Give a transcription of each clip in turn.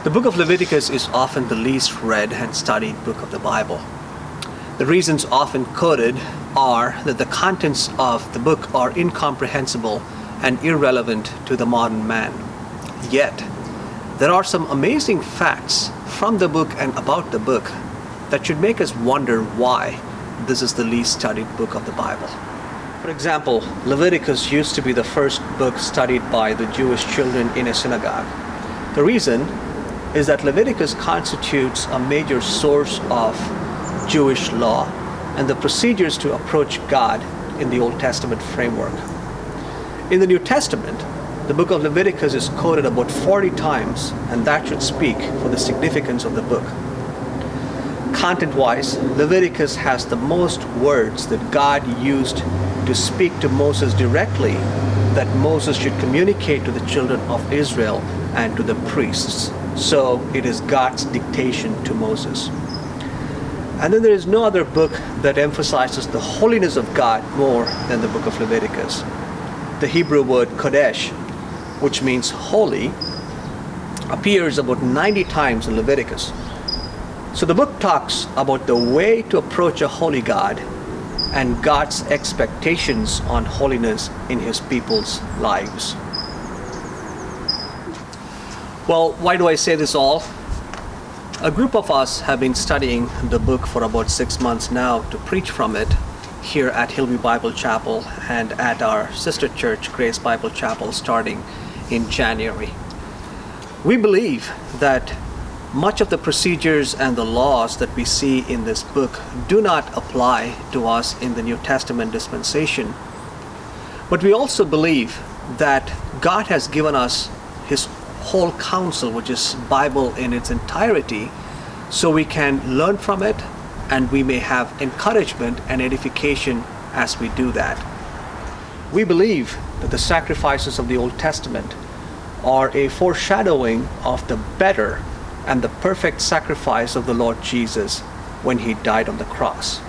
The book of Leviticus is often the least read and studied book of the Bible. The reasons often quoted are that the contents of the book are incomprehensible and irrelevant to the modern man. Yet, there are some amazing facts from the book and about the book that should make us wonder why this is the least studied book of the Bible. For example, Leviticus used to be the first book studied by the Jewish children in a synagogue. The reason is that Leviticus constitutes a major source of Jewish law and the procedures to approach God in the Old Testament framework. In the New Testament, the book of Leviticus is quoted about 40 times, and that should speak for the significance of the book. Content-wise, Leviticus has the most words that God used to speak to Moses directly that Moses should communicate to the children of Israel and to the priests. So it is God's dictation to Moses. And then there is no other book that emphasizes the holiness of God more than the book of Leviticus. The Hebrew word kodesh, which means holy, appears about 90 times in Leviticus. So the book talks about the way to approach a holy God and God's expectations on holiness in his people's lives. Well, why do I say this all? A group of us have been studying the book for about 6 months now to preach from it here at Hillview Bible Chapel and at our sister church, Grace Bible Chapel, starting in January. We believe that much of the procedures and the laws that we see in this book do not apply to us in the New Testament dispensation. But we also believe that God has given us his whole counsel, which is Bible in its entirety, so we can learn from it and we may have encouragement and edification as we do that. We believe that the sacrifices of the Old Testament are a foreshadowing of the better and the perfect sacrifice of the Lord Jesus when he died on the cross.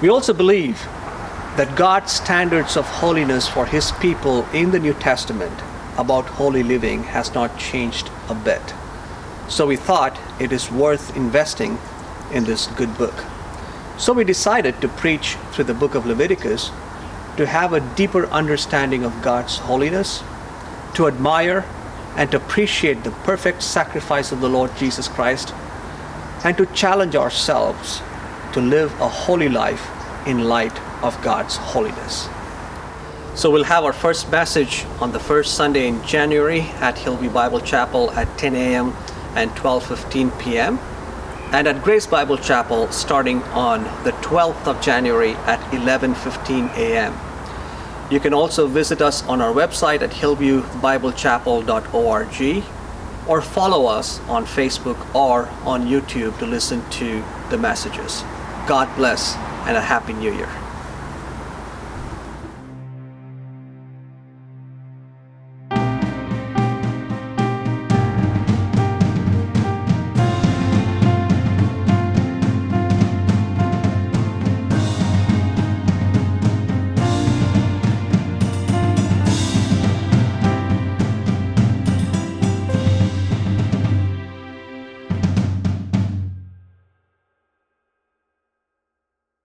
We also believe that God's standards of holiness for his people in the New Testament about holy living has not changed a bit. So we thought it is worth investing in this good book. So we decided to preach through the book of Leviticus to have a deeper understanding of God's holiness, to admire and to appreciate the perfect sacrifice of the Lord Jesus Christ, and to challenge ourselves to live a holy life in light of God's holiness. So we'll have our first message on the first Sunday in January at Hillview Bible Chapel at 10 a.m. and 12:15 p.m. and at Grace Bible Chapel starting on the 12th of January at 11:15 a.m. You can also visit us on our website at hillviewbiblechapel.org or follow us on Facebook or on YouTube to listen to the messages. God bless and a Happy New Year.